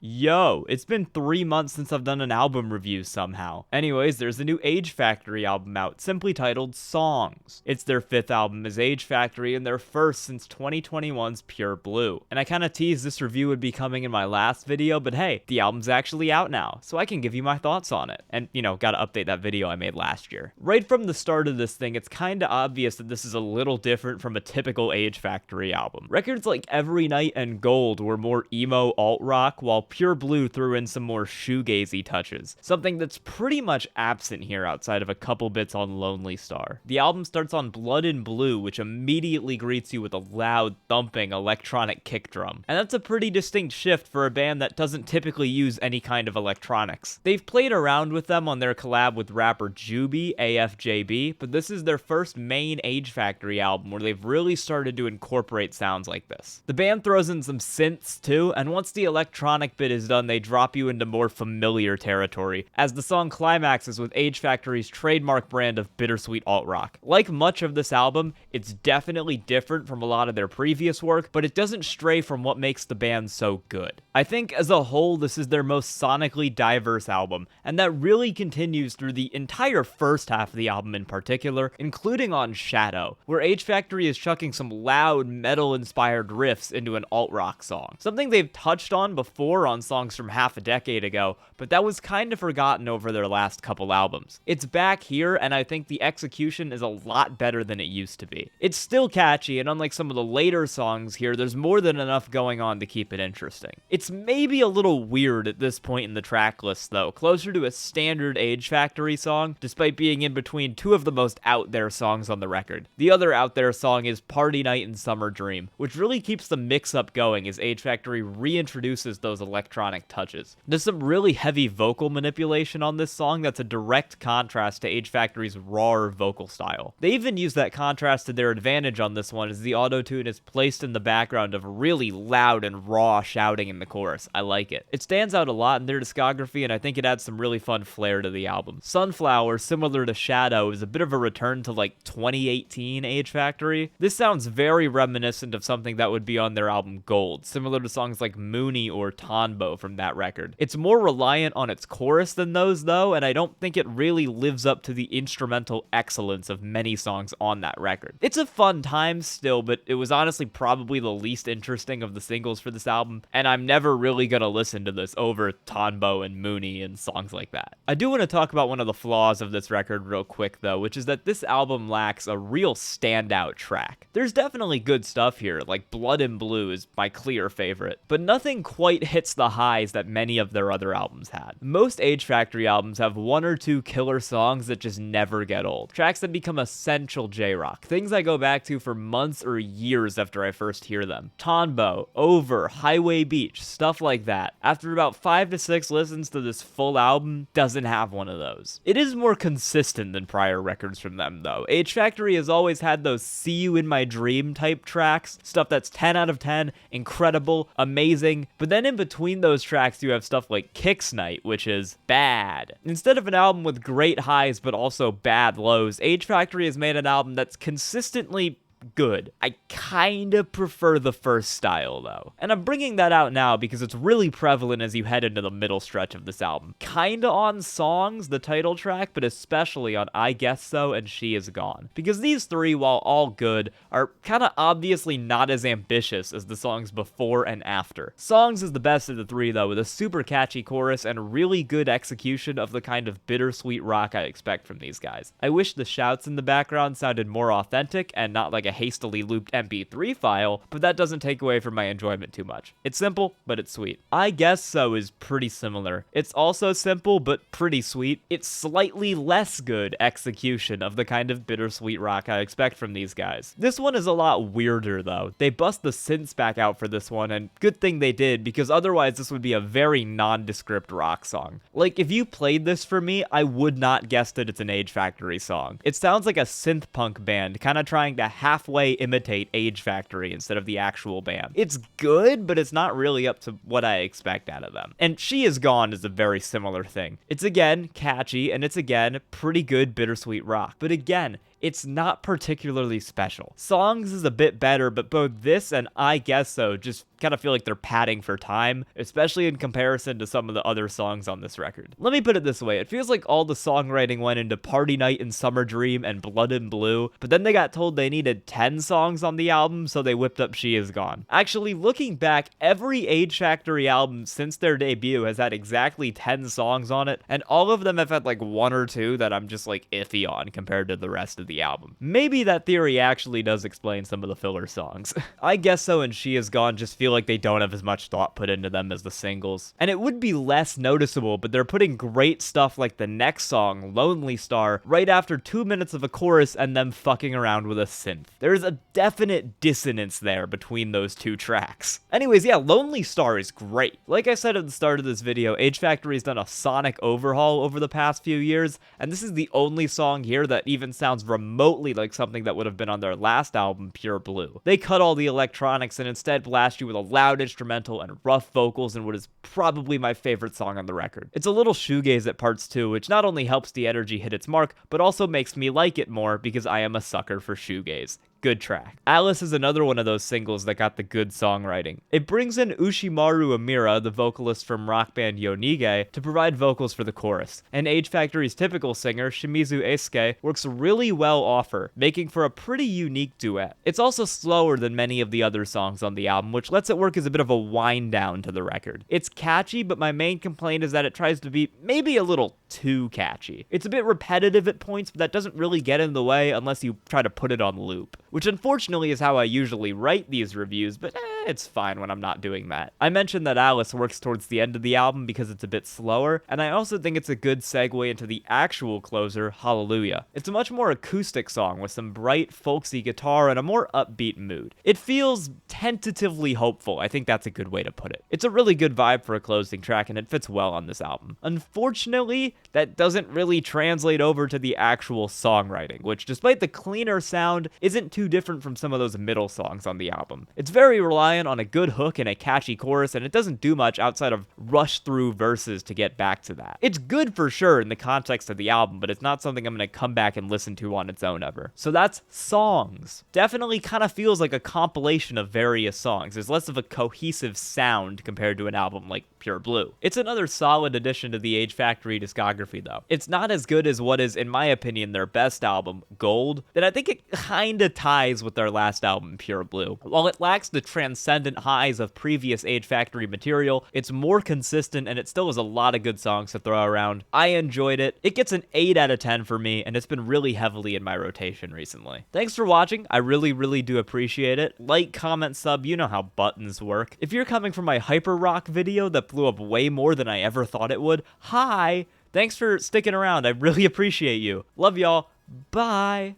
Yo, it's been 3 months since I've done an album review somehow. Anyways, there's a new Age Factory album out, simply titled Songs. It's their 5th album as Age Factory and their first since 2021's Pure Blue. And I kinda teased this review would be coming in my last video, but hey, the album's actually out now, so I can give you my thoughts on it. And, gotta update that video I made last year. Right from the start of this thing, it's kinda obvious that this is a little different from a typical Age Factory album. Records like Every Night and Gold were more emo alt-rock, while Pure Blue threw in some more shoegazy touches, something that's pretty much absent here outside of a couple bits on Lonely Star. The album starts on Blood and Blue, which immediately greets you with a loud, thumping electronic kick drum. And that's a pretty distinct shift for a band that doesn't typically use any kind of electronics. They've played around with them on their collab with rapper Juby, AFJB, but this is their first main Age Factory album where they've really started to incorporate sounds like this. The band throws in some synths too, and once the electronic bit is done, they drop you into more familiar territory, as the song climaxes with Age Factory's trademark brand of bittersweet alt-rock. Like much of this album, it's definitely different from a lot of their previous work, but it doesn't stray from what makes the band so good. I think as a whole, this is their most sonically diverse album, and that really continues through the entire first half of the album in particular, including on Shadow, where Age Factory is chucking some loud metal-inspired riffs into an alt-rock song. Something they've touched on before on songs from half a decade ago, but that was kind of forgotten over their last couple albums. It's back here, and I think the execution is a lot better than it used to be. It's still catchy, and unlike some of the later songs here, there's more than enough going on to keep it interesting. It's maybe a little weird at this point in the track list though, closer to a standard Age Factory song, despite being in between two of the most out there songs on the record. The other out there song is Party Night and Summer Dream, which really keeps the mix-up going as Age Factory reintroduces those electronic touches. There's some really heavy vocal manipulation on this song that's a direct contrast to Age Factory's raw vocal style. They even use that contrast to their advantage on this one as the auto-tune is placed in the background of really loud and raw shouting in the chorus. I like it. It stands out a lot in their discography, and I think it adds some really fun flair to the album. Sunflower, similar to Shadow, is a bit of a return to like 2018 Age Factory. This sounds very reminiscent of something that would be on their album Gold, similar to songs like Mooney or Tonbo from that record. It's more reliant on its chorus than those though, and I don't think it really lives up to the instrumental excellence of many songs on that record. It's a fun time still, but it was honestly probably the least interesting of the singles for this album, and I'm never really gonna listen to this over Tonbo and Mooney and songs like that. I do want to talk about one of the flaws of this record real quick though, which is that this album lacks a real standout track. There's definitely good stuff here, like Blood and Blue is my clear favorite, but nothing quite hits the highs that many of their other albums had. Most Age Factory albums have one or two killer songs that just never get old. Tracks that become essential J-rock. Things I go back to for months or years after I first hear them. Tonbo, Over, Highway Beach, stuff like that. After about 5 to 6 listens to this full album, doesn't have one of those. It is more consistent than prior records from them though. Age Factory has always had those See You in My Dream type tracks, stuff that's 10 out of 10, incredible, amazing, but then in between those tracks you have stuff like Kicks Night, which is bad. Instead of an album with great highs but also bad lows, Age Factory has made an album that's consistently good. I kinda prefer the first style though. And I'm bringing that out now because it's really prevalent as you head into the middle stretch of this album. Kinda on Songs, the title track, but especially on I Guess So and She Is Gone. Because these three, while all good, are kinda obviously not as ambitious as the songs before and after. Songs is the best of the three though, with a super catchy chorus and really good execution of the kind of bittersweet rock I expect from these guys. I wish the shouts in the background sounded more authentic and not like a hastily looped MP3 file, but that doesn't take away from my enjoyment too much. It's simple, but it's sweet. I Guess So is pretty similar. It's also simple, but pretty sweet. It's slightly less good execution of the kind of bittersweet rock I expect from these guys. This one is a lot weirder though. They bust the synths back out for this one, and good thing they did, because otherwise this would be a very nondescript rock song. Like, if you played this for me, I would not guess that it's an Age Factory song. It sounds like a synth punk band, kinda trying to halfway imitate Age Factory instead of the actual band. It's good, but it's not really up to what I expect out of them. And She Is Gone is a very similar thing. It's again catchy, and it's again pretty good bittersweet rock. But again, it's not particularly special. Songs is a bit better, but both this and I Guess So just kind of feel like they're padding for time, especially in comparison to some of the other songs on this record. Let me put it this way, it feels like all the songwriting went into Party Night and Summer Dream and Blood and Blue, but then they got told they needed 10 songs on the album, so they whipped up She Is Gone. Actually, looking back, every Age Factory album since their debut has had exactly 10 songs on it, and all of them have had like one or two that I'm just like iffy on compared to the rest of the album. Maybe that theory actually does explain some of the filler songs. I Guess So and She Is Gone just feel like they don't have as much thought put into them as the singles. And it would be less noticeable, but they're putting great stuff like the next song, Lonely Star, right after 2 minutes of a chorus and them fucking around with a synth. There's a definite dissonance there between those two tracks. Anyways, yeah, Lonely Star is great. Like I said at the start of this video, Age Factory's done a sonic overhaul over the past few years, and this is the only song here that even sounds remotely like something that would have been on their last album, Pure Blue. They cut all the electronics and instead blast you with a loud instrumental and rough vocals in what is probably my favorite song on the record. It's a little shoegaze at parts too, which not only helps the energy hit its mark, but also makes me like it more because I am a sucker for shoegaze. Good track. Alice is another one of those singles that got the good songwriting. It brings in Ushimaru Amira, the vocalist from rock band Yonige, to provide vocals for the chorus. And Age Factory's typical singer, Shimizu Eisuke, works really well off her, making for a pretty unique duet. It's also slower than many of the other songs on the album, which lets it work as a bit of a wind down to the record. It's catchy, but my main complaint is that it tries to be maybe a little too catchy. It's a bit repetitive at points, but that doesn't really get in the way unless you try to put it on loop. Which unfortunately is how I usually write these reviews, but it's fine when I'm not doing that. I mentioned that Alice works towards the end of the album because it's a bit slower, and I also think it's a good segue into the actual closer, Hallelujah. It's a much more acoustic song with some bright, folksy guitar and a more upbeat mood. It feels tentatively hopeful, I think that's a good way to put it. It's a really good vibe for a closing track, and it fits well on this album. Unfortunately, that doesn't really translate over to the actual songwriting, which despite the cleaner sound, isn't too different from some of those middle songs on the album. It's very reliant on a good hook and a catchy chorus, and it doesn't do much outside of rush through verses to get back to that. It's good for sure in the context of the album, but it's not something I'm going to come back and listen to on its own ever. So that's Songs. Definitely kind of feels like a compilation of various songs. There's less of a cohesive sound compared to an album like Pure Blue. It's another solid addition to the Age Factory discography though. It's not as good as what is, in my opinion, their best album, Gold, that I think it kinda ties with their last album, Pure Blue. While it lacks the transcendent highs of previous Age Factory material, it's more consistent and it still has a lot of good songs to throw around. I enjoyed it. It gets an 8 out of 10 for me, and it's been really heavily in my rotation recently. Thanks for watching. I really do appreciate it. Like, comment, sub, you know how buttons work. If you're coming from my Hyper Rock video that blew up way more than I ever thought it would, hi! Thanks for sticking around. I really appreciate you. Love y'all. Bye!